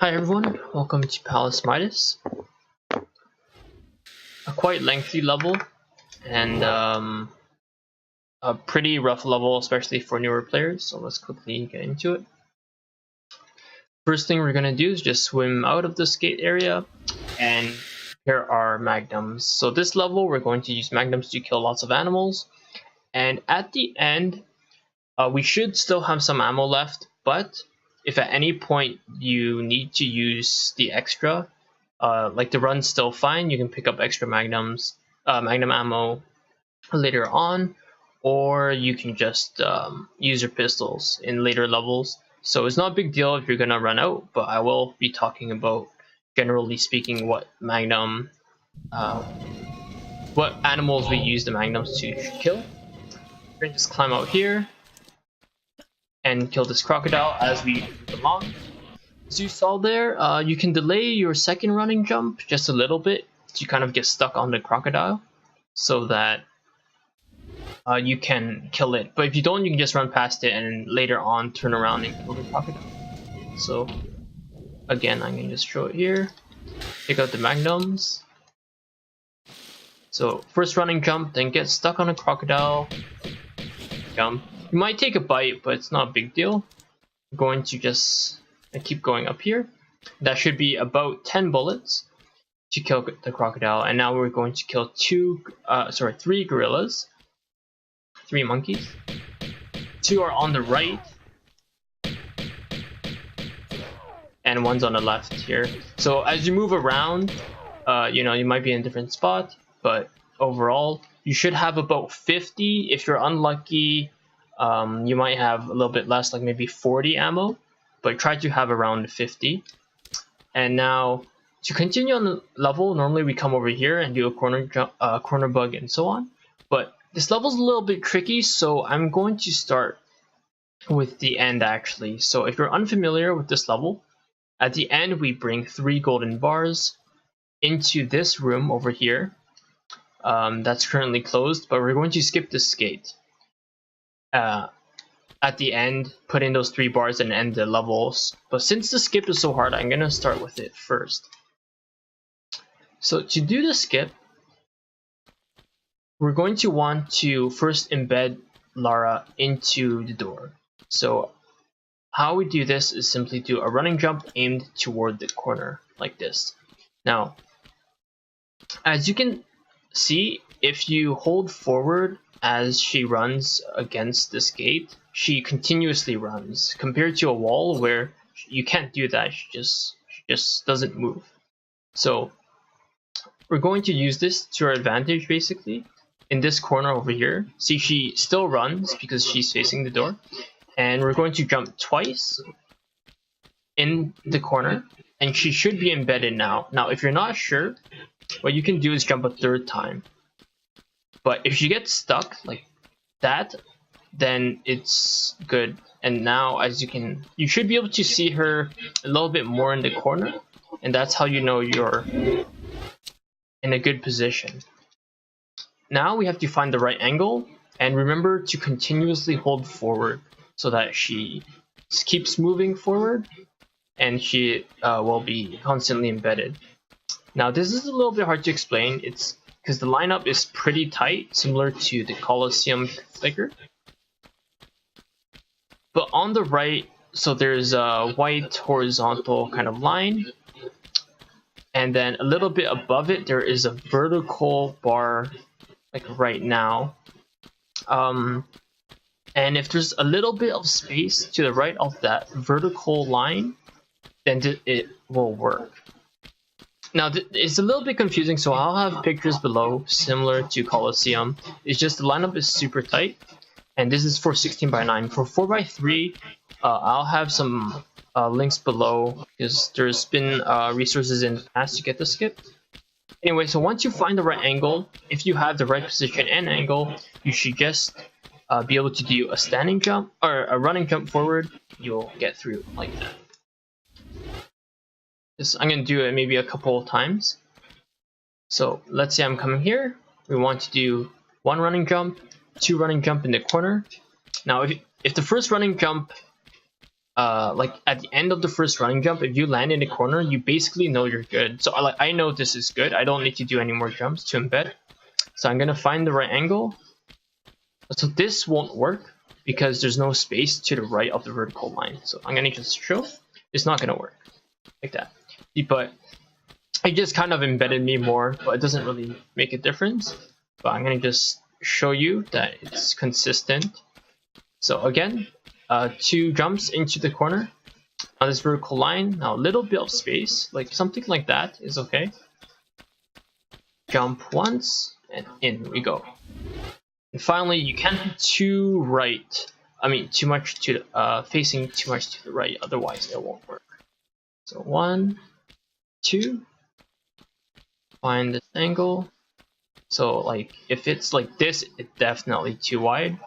Hi everyone, welcome to Palace Midas. A quite lengthy level and a pretty rough level, especially for newer players, so let's quickly get into it. First thing we're going to do is just swim out of the skate area and here are magnums. So this level we're going to use magnums to kill lots of animals, and at the end we should still have some ammo left, but if at any point you need to use the extra, like the run's still fine, you can pick up extra Magnum Ammo later on, or you can just use your pistols in later levels. So it's not a big deal if you're gonna run out, but I will be talking about, generally speaking, what animals we use the Magnums to kill. We're gonna just climb out here and kill this crocodile as we move along. As you saw there, you can delay your second running jump just a little bit to kind of get stuck on the crocodile so that you can kill it. But if you don't, you can just run past it and later on turn around and kill the crocodile. So again, I can just show it here. Take out the magnums. So first running jump, then get stuck on a crocodile. Jump. You might take a bite, but it's not a big deal. I'm going to just keep going up here. That should be about 10 bullets to kill the crocodile. And now we're going to kill 3 gorillas, 3 monkeys. 2 are on the right, and 1's on the left here. So as you move around, you might be in a different spot, but overall you should have about 50. If you're unlucky, you might have a little bit less, like maybe 40 ammo, but try to have around 50. And now to continue on the level, normally we come over here and do a corner jump, corner bug, and so on. But this level's a little bit tricky, so I'm going to start with the end actually. So if you're unfamiliar with this level, at the end we bring 3 golden bars into this room over here. That's currently closed, but we're going to skip this gate. At the end, put in those 3 bars and end the levels. But since the skip is so hard, I'm gonna start with it first. So to do the skip, we're going to want to first embed Lara into the door. So how we do this is simply do a running jump aimed toward the corner like this. Now, as you can see, if you hold forward as she runs against this gate, she continuously runs, compared to a wall where you can't do that. She just doesn't move. So we're going to use this to our advantage basically. In this corner over here, see, she still runs because she's facing the door, and we're going to jump twice in the corner, and she should be embedded now. Now if you're not sure, what you can do is jump a 3rd time. But if she gets stuck like that, then it's good. And now you should be able to see her a little bit more in the corner, and that's how you know you're in a good position. Now we have to find the right angle, and remember to continuously hold forward so that she keeps moving forward and she will be constantly embedded. Now this is a little bit hard to explain. It's because the lineup is pretty tight, similar to the Colosseum figure. But on the right, so there's a white horizontal kind of line, and then a little bit above it there is a vertical bar, like right now. And if there's a little bit of space to the right of that vertical line, then it will work. Now it's a little bit confusing, so I'll have pictures below similar to Colosseum. It's just the lineup is super tight, and this is for 16:9. For 4:3, I'll have some links below because there's been resources in the past to get the skip. Anyway, so once you find the right angle, if you have the right position and angle, you should just be able to do a standing jump or a running jump forward. You'll get through like that. I'm going to do it maybe a couple of times. So let's say I'm coming here. We want to do 1 running jump, 2 running jump in the corner. Now if the first running jump like at the end of the first running jump, if you land in the corner, you basically know you're good. So I know this is good. I don't need to do any more jumps to embed. So I'm gonna find the right angle. So this won't work because there's no space to the right of the vertical line. So I'm gonna just show. It's not gonna work like that. But it just kind of embedded me more, but it doesn't really make a difference. But I'm gonna just show you that it's consistent. So again, 2 jumps into the corner on this vertical line. Now a little bit of space, like something like that is okay. Jump once and in we go. And finally, you can't be too right. I mean, too much to facing too much to the right, otherwise it won't work. So 1, 2. Find this angle. So like if it's like this, it's definitely too wide.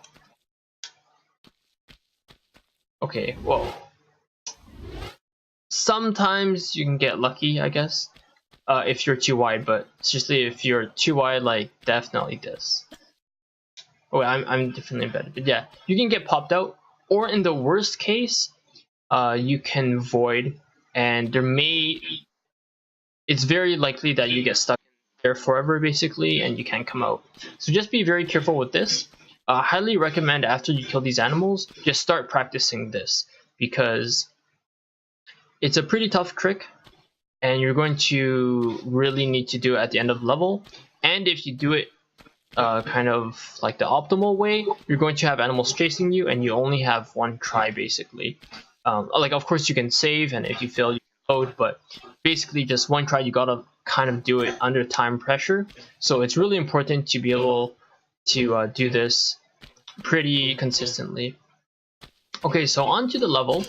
Okay, whoa. Sometimes you can get lucky, I guess, if you're too wide, but seriously, if you're too wide, like definitely this. Oh, I'm definitely embedded, but yeah, you can get popped out, or in the worst case, you can void, and it's very likely that you get stuck there forever, basically, and you can't come out. So just be very careful with this. Highly recommend after you kill these animals, just start practicing this, because it's a pretty tough trick, and you're going to really need to do it at the end of the level. And if you do it kind of like the optimal way, you're going to have animals chasing you, and you only have 1 try, basically. Like, of course, you can save, and if you fail, you can load, but basically just 1 try, you gotta kind of do it under time pressure. So it's really important to be able to do this pretty consistently. Okay, so on to the level.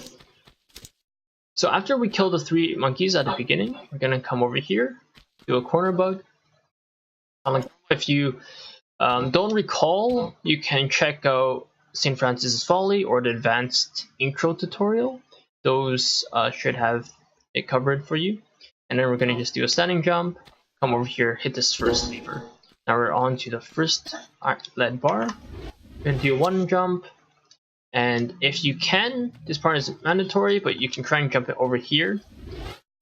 So after we kill the 3 monkeys at the beginning, we're gonna come over here, do a corner bug. If you don't recall, you can check out St. Francis's Folly or the advanced intro tutorial. Those should have it covered for you. And then we're gonna just do a standing jump, come over here, hit this first lever. Now we're on to the first lead bar. We're gonna do 1 jump, and if you can, this part is mandatory, but you can try and jump it over here.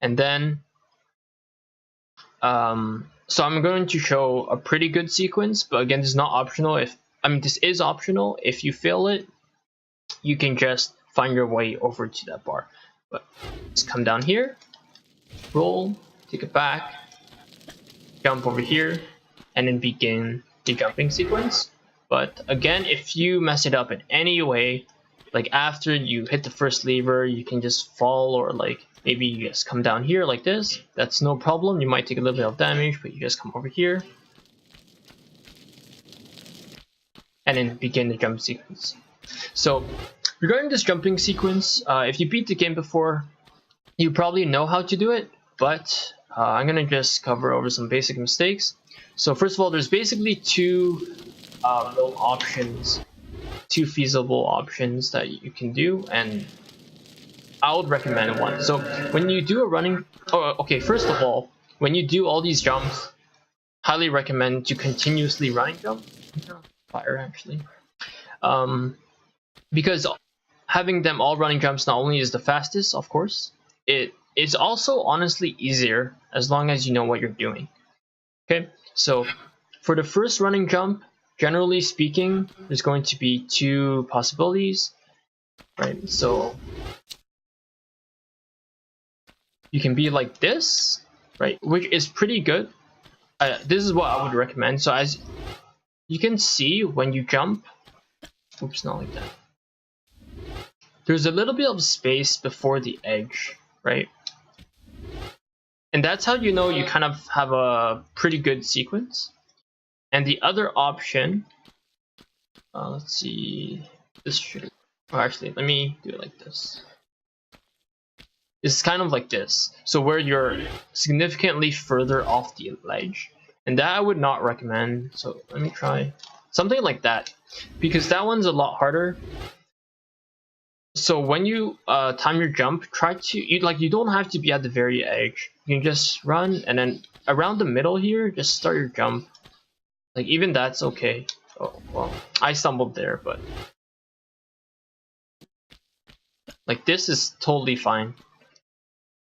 And then, so I'm going to show a pretty good sequence, but again, this is not optional. This is optional. If you fail it, you can just find your way over to that bar. But let's come down here, roll, take it back, jump over here, and then begin the jumping sequence. But again, if you mess it up in any way, like after you hit the first lever, you can just fall, or like maybe you just come down here like this. That's no problem. You might take a little bit of damage, but you just come over here and then begin the jump sequence. So regarding this jumping sequence, if you beat the game before, you probably know how to do it, but I'm gonna just cover over some basic mistakes. So first of all, there's basically 2 options, 2 feasible options that you can do, and I would recommend 1. So when you do a running, first of all, when you do all these jumps, highly recommend to continuously running jump. Fire actually, because having them all running jumps not only is the fastest, of course, it is also honestly easier as long as you know what you're doing. Okay, so for the first running jump, generally speaking, there's going to be 2 possibilities, right? So you can be like this, right, which is pretty good. This is what I would recommend. So as you can see, when you jump, oops, not like that, there's a little bit of space before the edge, right? And that's how you know you kind of have a pretty good sequence. And the other option, let's see, this should, actually, let me do it like this. It's kind of like this. So where you're significantly further off the ledge. And that I would not recommend. So let me try something like that, because that one's a lot harder. So when you time your jump, try to, you don't have to be at the very edge. You can just run, and then around the middle here, just start your jump. Like even that's okay. Oh well, I stumbled there, but like this is totally fine.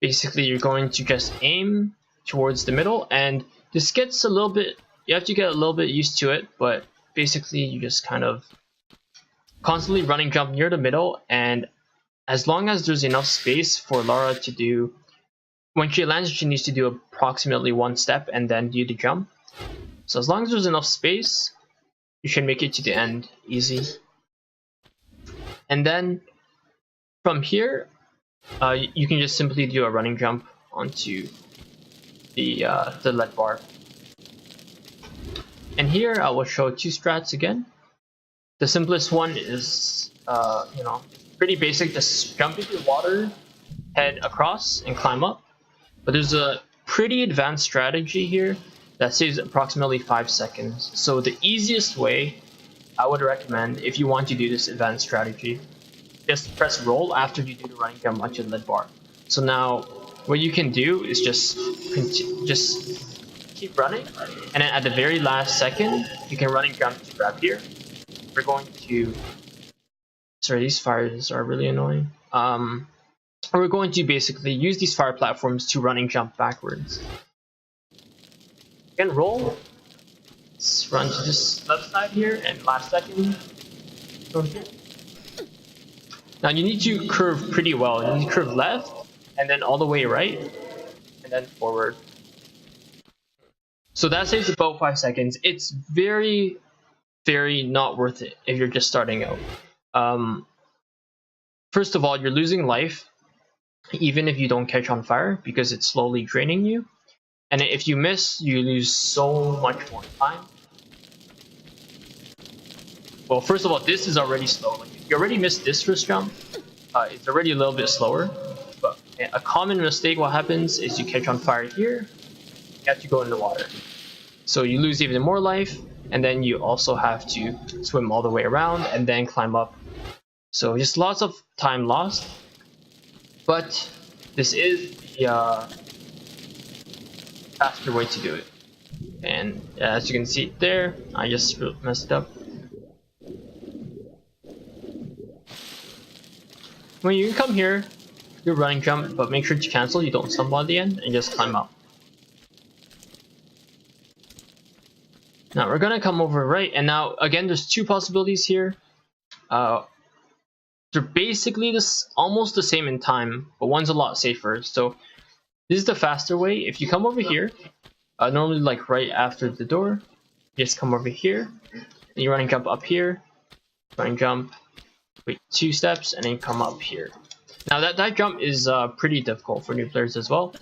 Basically, you're going to just aim towards the middle, and this gets a little bit, you have to get a little bit used to it, but basically you just kind of constantly running jump near the middle, and as long as there's enough space for Lara to do, when she lands, she needs to do approximately one step and then do the jump. So as long as there's enough space, you should make it to the end easy. And then from here, you can just simply do a running jump onto the lead bar. And here I will show two strats again. The simplest one is, you know, pretty basic. Just jump into the water, head across, and climb up. But there's a pretty advanced strategy here that saves approximately 5 seconds. So the easiest way I would recommend, if you want to do this advanced strategy, just press roll after you do the running jump onto the lead bar. So now what you can do is just keep running, and then at the very last second you can running jump to grab here. We're going to, sorry, these fires are really annoying. We're going to basically use these fire platforms to running jump backwards. Again, roll. Let's run to this left side here, and last second, go here. Now you need to curve pretty well. You need to curve left, and then all the way right, and then forward. So that saves about 5 seconds. It's very, very not worth it if you're just starting out. First of all, you're losing life, even if you don't catch on fire, because it's slowly draining you. And if you miss, you lose so much more time. Well, first of all, this is already slow. Like, if you already missed this first jump, it's already a little bit slower. But a common mistake, what happens is you catch on fire here, you have to go in the water. So you lose even more life, and then you also have to swim all the way around and then climb up. So just lots of time lost. But this is the faster way to do it. And as you can see there, I just messed up. When you come here, you're running jump, but make sure to cancel, you don't stumble at the end, and just climb up. Now we're gonna come over right, and now again there's two possibilities here. They're basically almost the same in time, but one's a lot safer. So this is the faster way. If you come over here, normally like right after the door, you just come over here, and you running jump up here, running jump, wait 2 steps, and then come up here. Now that jump is pretty difficult for new players as well.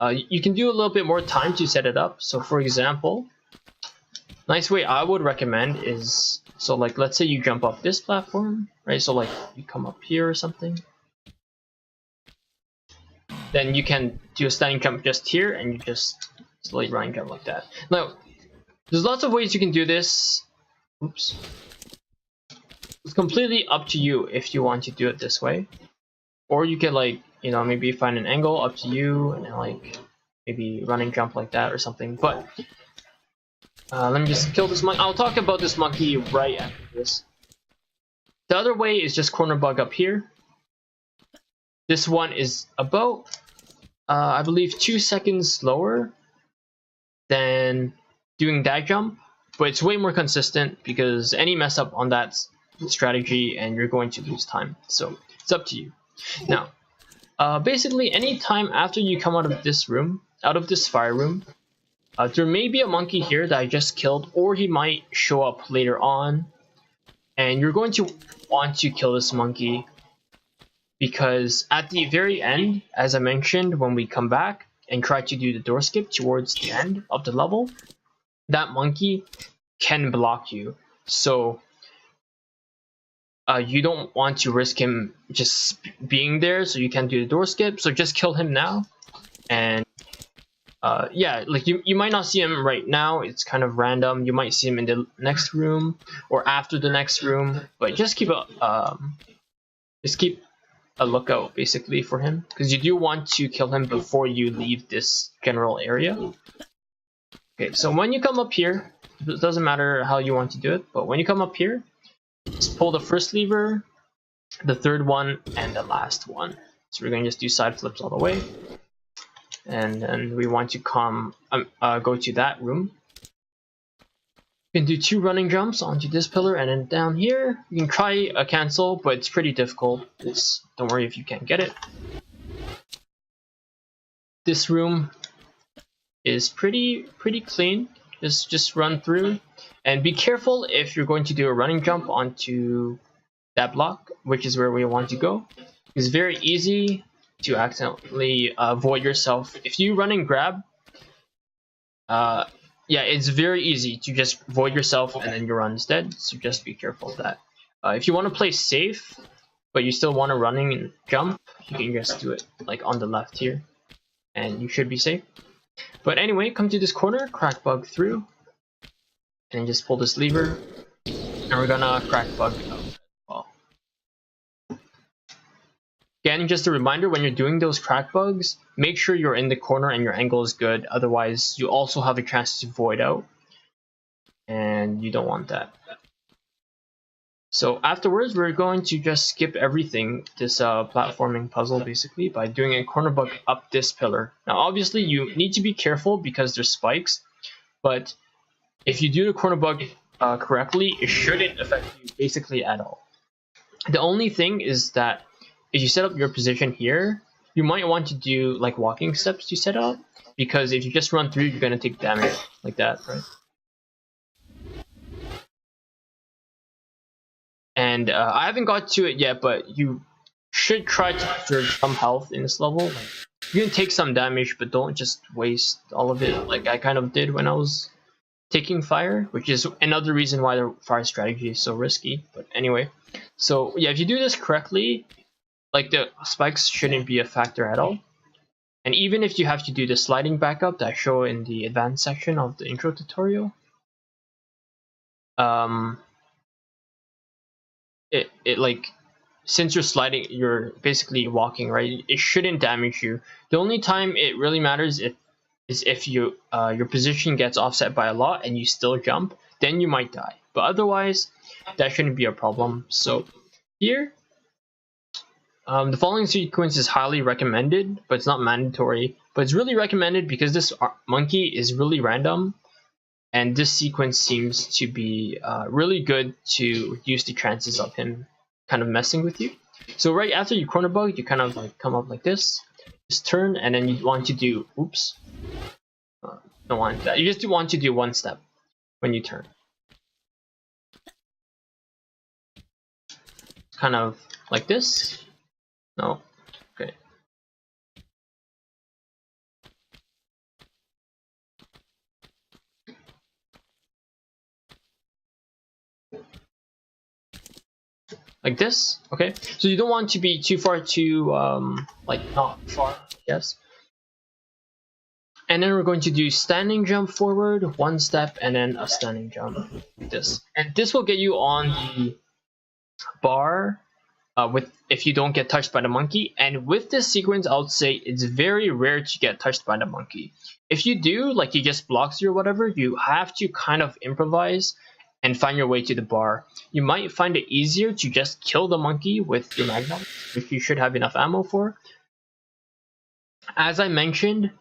You can do a little bit more time to set it up. So for example, nice way I would recommend is, so like let's say you jump up this platform, right? So like you come up here or something. Then you can do a standing jump just here, and you just slowly running jump like that. Now, there's lots of ways you can do this. Oops. It's completely up to you if you want to do it this way. Or you can, like, you know, maybe find an angle, up to you, and then like maybe running jump like that or something. But let me just kill this monkey. I'll talk about this monkey right after this. The other way is just corner bug up here. This one is about, I believe, 2 seconds slower than doing that jump, but it's way more consistent because any mess up on that strategy and you're going to lose time. So it's up to you. Now, basically, any time after you come out of this room, out of this fire room, there may be a monkey here that I just killed, or he might show up later on, and you're going to want to kill this monkey. Because at the very end, as I mentioned, when we come back and try to do the door skip towards the end of the level, that monkey can block you. So you don't want to risk him just being there, so you can't do the door skip. So just kill him now. And yeah, like you might not see him right now. It's kind of random. You might see him in the next room or after the next room. But just keep a lookout basically for him, because you do want to kill him before you leave this general area. Okay, so when you come up here, it doesn't matter how you want to do it, but when you come up here, just pull the first lever, the third one, and the last one. So we're going to just do side flips all the way. And then we want to go to that room. You can do 2 running jumps onto this pillar, and then down here you can try a cancel, but it's pretty difficult. Don't worry if you can't get it. This room is pretty clean. Just run through, and be careful if you're going to do a running jump onto that block, which is where we want to go. It's very easy to accidentally void yourself. If you run and grab, yeah, it's very easy to just void yourself and then your run's dead, so just be careful of that. If you want to play safe, but you still want to running and jump, you can just do it like on the left here, and you should be safe. But anyway, come to this corner, crack bug through, and just pull this lever, and we're gonna crack bug out as well. Again, just a reminder, when you're doing those crack bugs, make sure you're in the corner and your angle is good, otherwise you also have a chance to void out, and you don't want that. So afterwards, we're going to just skip everything, this platforming puzzle basically, by doing a corner bug up this pillar. Now obviously you need to be careful because there's spikes, but if you do the corner bug correctly, it shouldn't affect you basically at all. The only thing is that if you set up your position here, you might want to do like walking steps to set up, because if you just run through, you're going to take damage like that, right? And I haven't got to it yet, but you should try to preserve some health in this level. Like, you can take some damage, but don't just waste all of it like I kind of did when I was taking fire, which is another reason why the fire strategy is so risky. But anyway, so yeah, if you do this correctly, like the spikes shouldn't be a factor at all. And even if you have to do the sliding backup that I show in the advanced section of the intro tutorial, it like, since you're sliding, you're basically walking, right? It shouldn't damage you. The only time it really matters is if you your position gets offset by a lot and you still jump, then you might die. But otherwise, that shouldn't be a problem. So here, the following sequence is highly recommended, but it's not mandatory. But it's really recommended because this monkey is really random, and this sequence seems to be really good to reduce the chances of him kind of messing with you. So right after you corner bug, you kind of like come up like this, just turn, and then you want to do, oops, don't want that. You just want to do one step when you turn. Kind of like this. No, okay. Like this, okay? So you don't want to be too far like not far, yes. And then we're going to do standing jump forward, one step, and then a standing jump like this. And this will get you on the bar if you don't get touched by the monkey. And with this sequence, I would say it's very rare to get touched by the monkey. If you do, like he just blocks you or whatever, you have to kind of improvise and find your way to the bar. You might find it easier to just kill the monkey with your Magnum, which you should have enough ammo for. As I mentioned,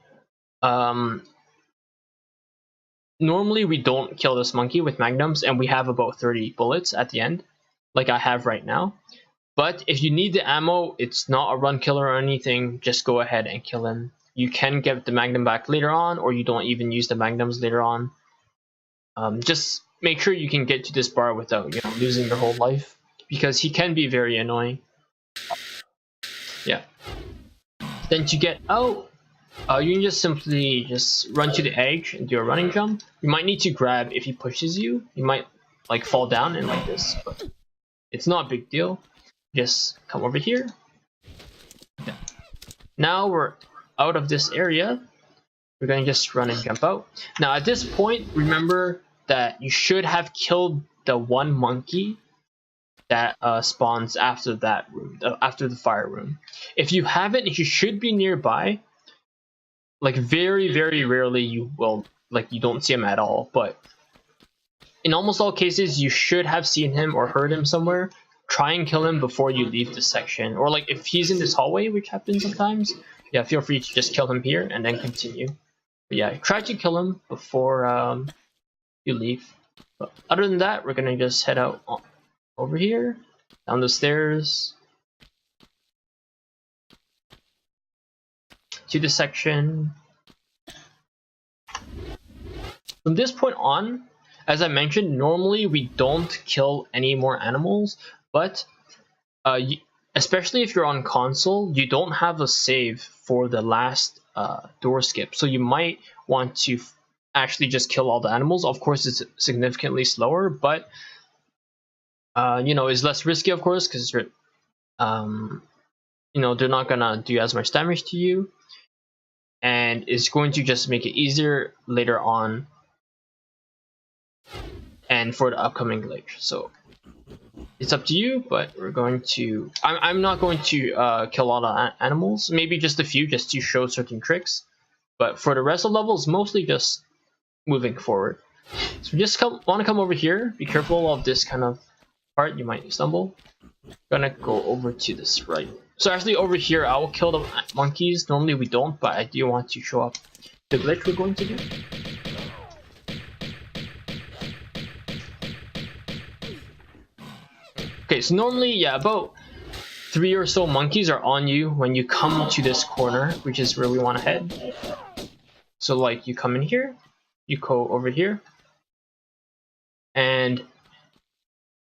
normally we don't kill this monkey with Magnums, and we have about 30 bullets at the end, like I have right now. But if you need the ammo, it's not a run killer or anything, just go ahead and kill him. You can get the Magnum back later on, or you don't even use the Magnums later on. Just make sure you can get to this bar without, you know, losing your whole life, because he can be very annoying. Yeah. Then to get out, you can just simply run to the edge and do a running jump. You might need to grab if he pushes you. You might like fall down and like this, but it's not a big deal. Just come over here. Okay. Now we're out of this area. We're going to just run and jump out. Now at this point, remember that you should have killed the one monkey that spawns after that room, after the fire room. If you haven't, he should be nearby. Like very, very rarely you will, like you don't see him at all, but in almost all cases you should have seen him or heard him somewhere. try and kill him before you leave the section, or like if he's in this hallway, which happens sometimes, yeah, feel free to just kill him here and then continue. But yeah, try to kill him before you leave. But other than that, we're gonna just head out over here, down the stairs, to the section. From this point on, as I mentioned, normally we don't kill any more animals, but especially if you're on console, you don't have a save for the last door skip, so you might want to actually just kill all the animals. Of course, it's significantly slower, but you know, it's less risky, of course, because you know, they're not gonna do as much damage to you, and it's going to just make it easier later on and for the upcoming glitch. So it's up to you, but we're going to I'm not going to kill all the animals, maybe just a few, just to show certain tricks, but for the rest of the levels, mostly just moving forward. So we just want to come over here. Be careful of this kind of part, you might stumble. Gonna go over to this right. So actually over here, I will kill the monkeys. Normally we don't, but I do want to show up the glitch we're going to do. Okay, so normally, yeah, about 3 or so monkeys are on you when you come to this corner, which is where we want to head. So like you come in here, you go over here, and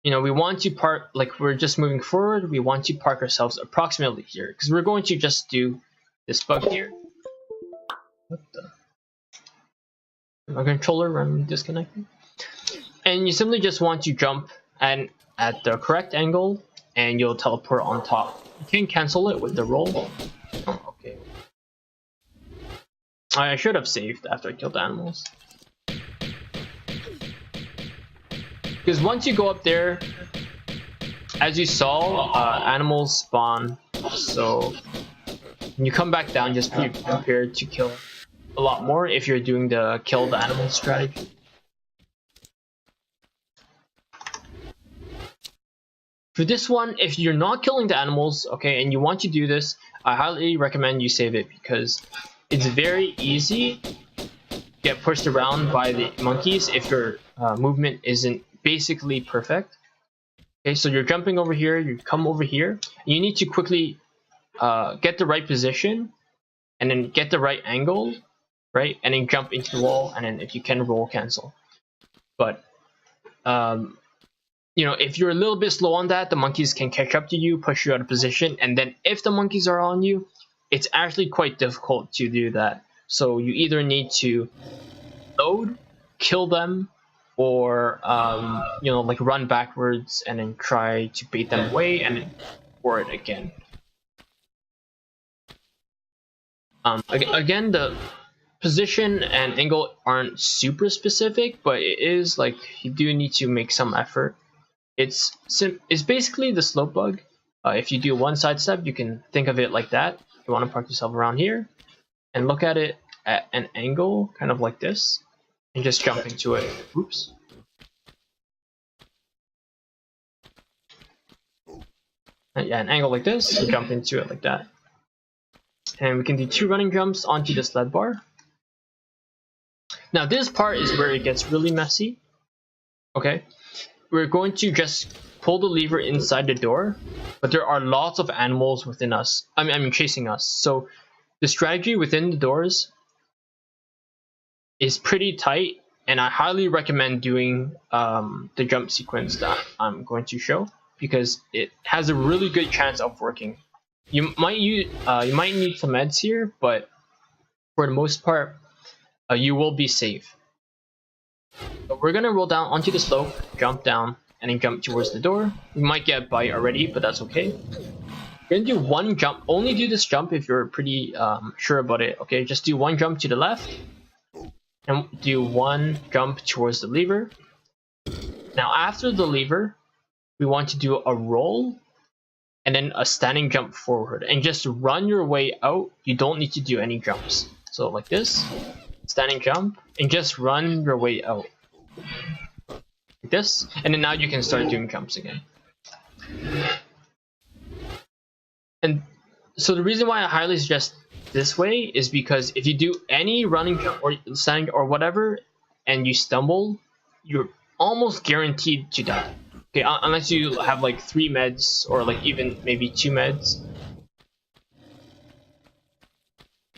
you know, we want to park, like we're just moving forward, we want to park ourselves approximately here, because we're going to just do this bug here. What the? My controller running disconnected. And you simply just want to jump and at the correct angle, and you'll teleport on top. You can cancel it with the roll. Oh, okay. I should have saved after I killed the animals. Because once you go up there, as you saw, animals spawn. So when you come back down, just be prepared to kill a lot more if you're doing the kill the animal strategy. For this one, if you're not killing the animals, okay, and you want to do this, I highly recommend you save it, because it's very easy to get pushed around by the monkeys if your movement isn't basically perfect. Okay, so you're jumping over here, you come over here, you need to quickly get the right position, and then get the right angle, right, and then jump into the wall, and then if you can, roll cancel. But you know, if you're a little bit slow on that, the monkeys can catch up to you, push you out of position, and then if the monkeys are on you, it's actually quite difficult to do that. So you either need to load, kill them, or you know, like run backwards and then try to bait them away and then forward again. Again, the position and angle aren't super specific, but it is like you do need to make some effort. It's basically the slope bug. If you do one side step, you can think of it like that. You want to park yourself around here and look at it at an angle, kind of like this, and just jump into it. Oops. Yeah, an angle like this, and jump into it like that. And we can do 2 running jumps onto the sled bar. Now this part is where it gets really messy. Okay, we're going to just pull the lever inside the door, but there are lots of animals within us. I mean chasing us. So the strategy within the doors is pretty tight, and I highly recommend doing the jump sequence that I'm going to show, because it has a really good chance of working. You might need some meds here, but for the most part, you will be safe. So we're gonna roll down onto the slope, jump down, and then jump towards the door. We might get a bite already, but that's okay. We're gonna do 1 jump. Only do this jump if you're pretty sure about it. Okay, just do 1 jump to the left, and do 1 jump towards the lever. Now after the lever, we want to do a roll and then a standing jump forward, and just run your way out. You don't need to do any jumps. So like this, standing jump, and just run your way out like this, and then now you can start doing jumps again. And so the reason why I highly suggest this way is because if you do any running jump or standing or whatever and you stumble, you're almost guaranteed to die. Okay, unless you have like 3 meds or like even maybe 2 meds.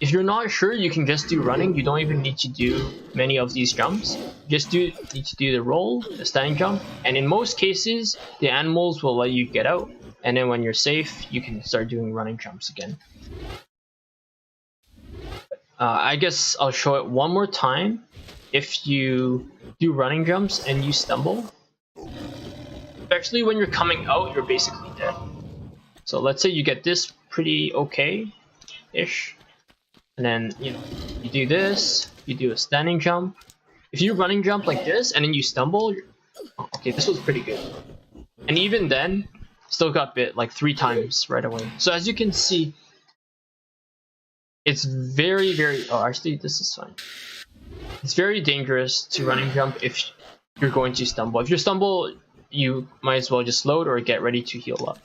If you're not sure, you can just do running. You don't even need to do many of these jumps. Just need to do the roll, the standing jump, and in most cases, the animals will let you get out. And then when you're safe, you can start doing running jumps again. I guess I'll show it one more time. If you do running jumps and you stumble, especially when you're coming out, you're basically dead. So let's say you get this pretty okay-ish. And then, you know, you do this, you do a standing jump. If you running jump like this and then you stumble, okay, this was pretty good. And even then, still got bit like 3 times right away. So as you can see, it's very, oh, actually, this is fine. It's very dangerous to running jump if you're going to stumble. If you stumble, you might as well just load or get ready to heal up.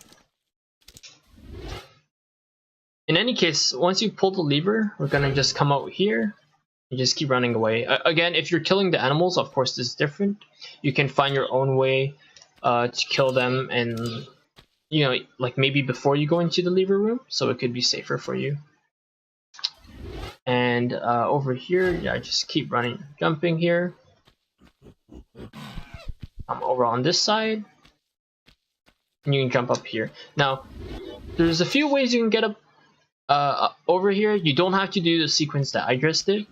In any case, once you pull the lever, we're gonna just come out here and just keep running away. Again, if you're killing the animals, of course this is different. You can find your own way to kill them, and you know, like maybe before you go into the lever room, so it could be safer for you. And over here, yeah, just keep running, jumping here. I'm over on this side, and you can jump up here. Now, there's a few ways you can get up over here. You don't have to do the sequence that I just did.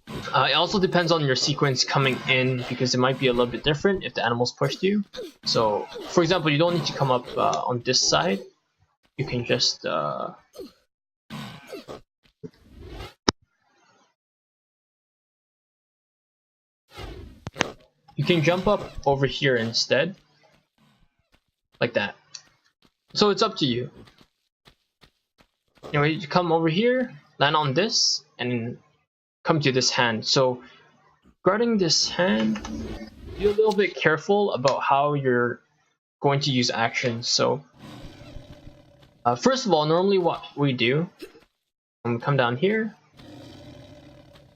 It also depends on your sequence coming in, because it might be a little bit different if the animals pushed you. So, for example, you don't need to come up on this side. You can just you can jump up over here instead, like that. So it's up to you. Anyway, you come over here, land on this, and come to this hand. So, guarding this hand, be a little bit careful about how you're going to use actions. So, first of all, normally what we do, come down here,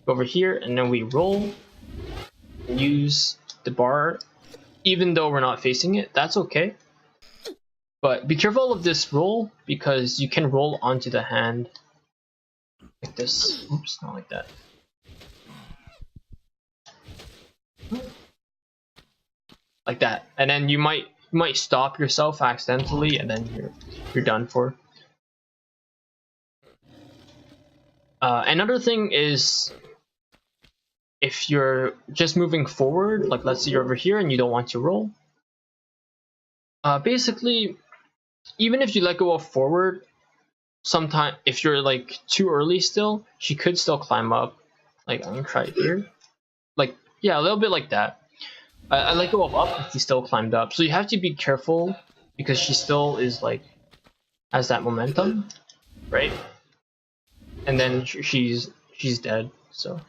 go over here, and then we roll, use the bar, even though we're not facing it. That's okay. But be careful of this roll, because you can roll onto the hand like this. Oops, not like that. Like that, and then you might stop yourself accidentally, and then you're done for. Another thing is, if you're just moving forward, like let's say you're over here and you don't want to roll, basically, even if you let go of forward, sometime if you're like too early still, she could still climb up. Like, I'm gonna try it here. Like, yeah, a little bit like that. I let go of up, he still climbed up. So you have to be careful, because she still is like, has that momentum, right? And then she's dead. So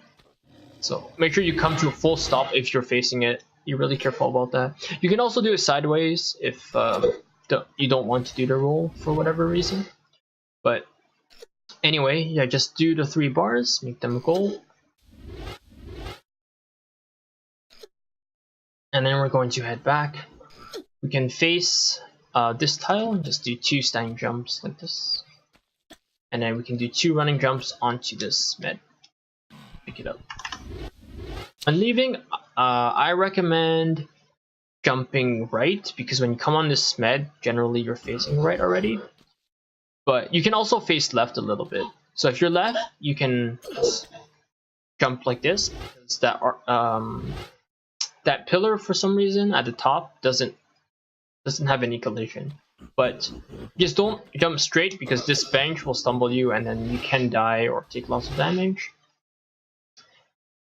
make sure you come to a full stop if you're facing it. You're really careful about that. You can also do it sideways if you don't want to do the roll for whatever reason. But anyway, yeah, just do the 3 bars, make them a goal. And then we're going to head back. We can face this tile and just do 2 standing jumps like this. And then we can do 2 running jumps onto this med. Pick it up. When leaving, I recommend jumping right, because when you come on this med, generally you're facing right already. But you can also face left a little bit. So if you're left, you can jump like this, because that pillar for some reason at the top doesn't have any collision. But just don't jump straight, because this bench will stumble you and then you can die or take lots of damage.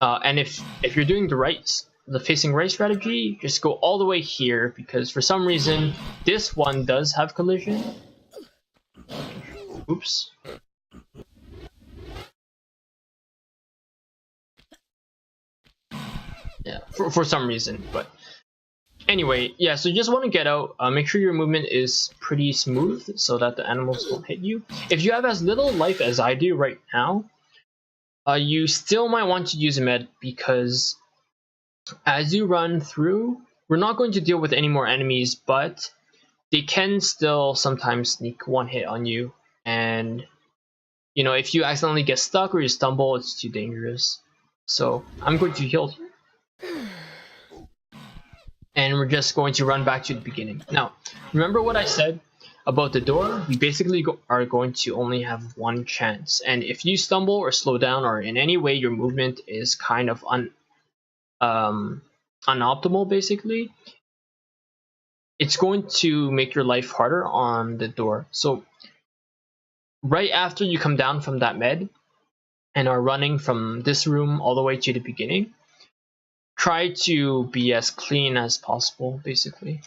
And if you're doing the facing right strategy, just go all the way here, because for some reason this one does have collision. Oops. Yeah, for some reason, but anyway, yeah, so you just want to get out, make sure your movement is pretty smooth so that the animals won't hit you. If you have as little life as I do right now, you still might want to use a med, because as you run through, we're not going to deal with any more enemies, but they can still sometimes sneak one hit on you, and you know, if you accidentally get stuck or you stumble, it's too dangerous. So I'm going to heal here. And we're just going to run back to the beginning. Now, remember what I said about the door? We basically are going to only have one chance. And if you stumble or slow down, or in any way your movement is kind of unoptimal, basically, it's going to make your life harder on the door. So right after you come down from that med and are running from this room all the way to the beginning, try to be as clean as possible, basically.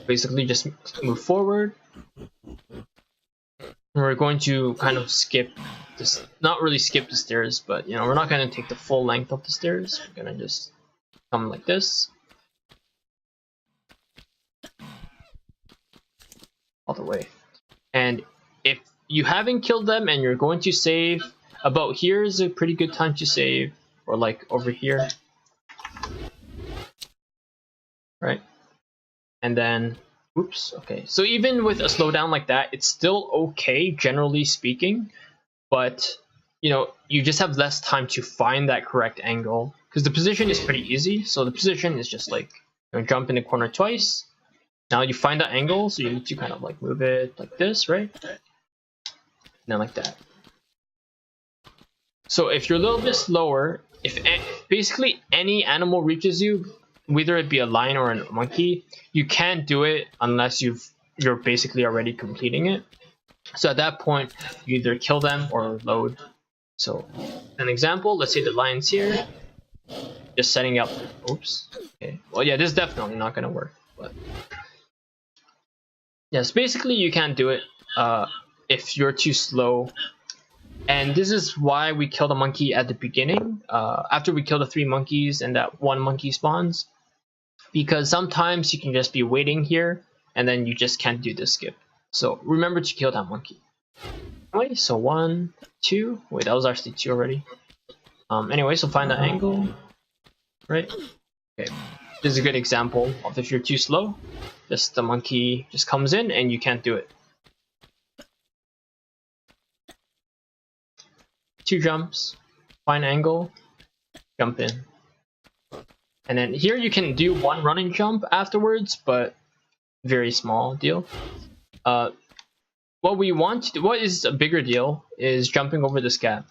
Basically, just move forward. We're going to kind of skip this, not really skip the stairs, but you know, we're not going to take the full length of the stairs. We're going to just come like this. All the way. And if you haven't killed them and you're going to save, about here is a pretty good time to save, or like over here, right? And then, oops, okay. So even with a slowdown like that, it's still okay, generally speaking, but you know, you just have less time to find that correct angle, because the position is pretty easy. So the position is just like, you know, jump in the corner twice. Now you find that angle, so you need to kind of like move it like this, right? And then like that. So if you're a little bit slower, if basically any animal reaches you, whether it be a lion or a monkey, you can't do it unless you're basically already completing it. So at that point, you either kill them or load. So an example, let's say the lion's here, just setting up. Oops. Okay. Well, yeah, this is definitely not going to work. But yes, basically you can't do it if you're too slow. And this is why we kill the monkey at the beginning, after we kill the 3 monkeys and that 1 monkey spawns, because sometimes you can just be waiting here and then you just can't do the skip. So remember to kill that monkey. Anyway, so 1, 2, wait, that was actually 2 already. Anyway, so find that angle, right? Okay, this is a good example of if you're too slow, just the monkey just comes in and you can't do it. 2 jumps, find angle, jump in. And then here you can do 1 running jump afterwards, but very small deal. What we want to do, what is a bigger deal, is jumping over this gap.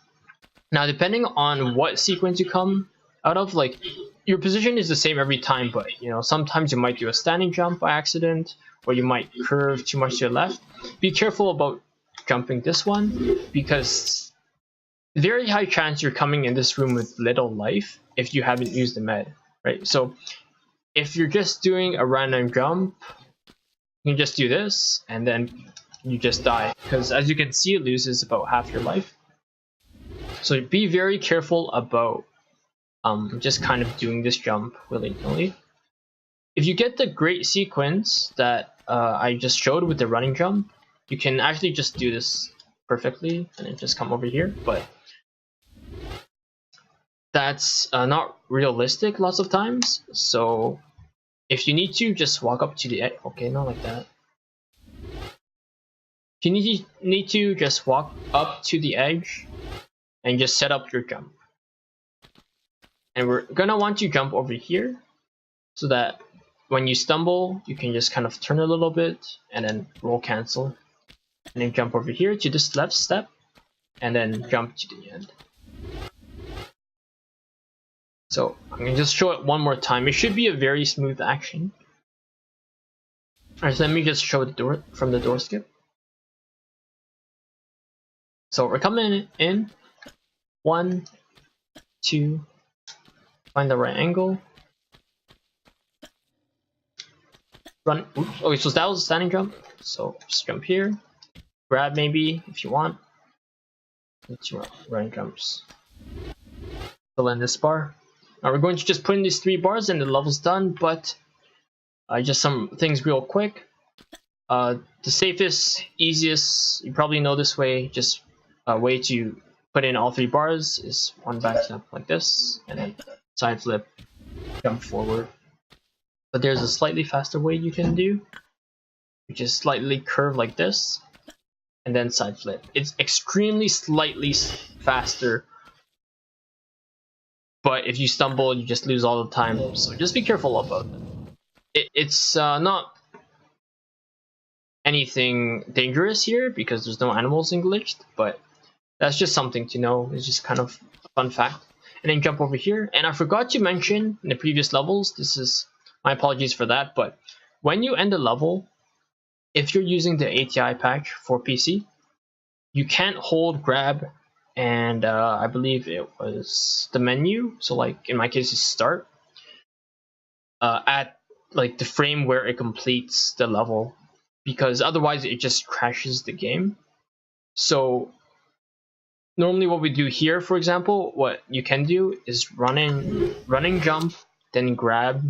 Now, depending on what sequence you come out of, like, your position is the same every time, but you know, sometimes you might do a standing jump by accident, or you might curve too much to the left. Be careful about jumping this one, because very high chance you're coming in this room with little life if you haven't used the med, right? So if you're just doing a random jump, you can just do this and then you just die, because as you can see, it loses about half your life. So be very careful about just kind of doing this jump willy-nilly. If you get the great sequence that I just showed with the running jump, you can actually just do this perfectly and then just come over here, but that's not realistic lots of times. So if you need to, just walk up to the edge. Okay, not like that. If you need to just walk up to the edge and just set up your jump. And we're gonna want to jump over here so that when you stumble, you can just kind of turn a little bit and then roll cancel. And then jump over here to this left step and then jump to the end. So I'm going to just show it one more time. It should be a very smooth action. Alright, so let me just show the door from the door skip. So we're coming in. 1, 2, find the right angle. Run. Oops. Okay, so that was a standing jump. So just jump here. Grab maybe if you want. 2 running jumps. Fill in this bar. Now we're going to just put in these 3 bars and the level's done, but just some things real quick. The safest, easiest, you probably know this way, just a way to put in all 3 bars is one back step like this, and then side flip, jump forward. But there's a slightly faster way you can do, which is slightly curve like this, and then side flip. It's extremely slightly faster, but if you stumble, you just lose all the time, so just be careful about it. It's not anything dangerous here because there's no animals in glitched, but that's just something to know. It's just kind of a fun fact. And then jump over here, and I forgot to mention in the previous levels, this is my apologies for that, but when you end a level, if you're using the ATI patch for PC, you can't hold, grab, and I believe it was the menu, so like in my case it's start, at like the frame where it completes the level, because otherwise it just crashes the game. So normally what we do here, for example, what you can do is running jump, then grab,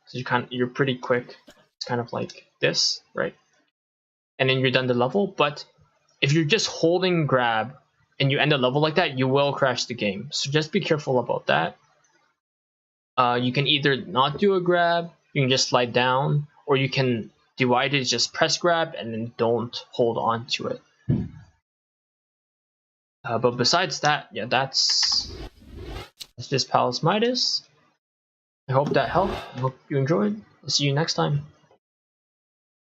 so you're pretty quick. It's kind of like this, right? And then you're done the level. But if you're just holding grab and you end a level like that, you will crash the game. So just be careful about that. You can either not do a grab, you can just slide down, or you can do what I did, just press grab and then don't hold on to it. But besides that, yeah, that's this Palace Midas. I hope that helped. I hope you enjoyed. I'll see you next time.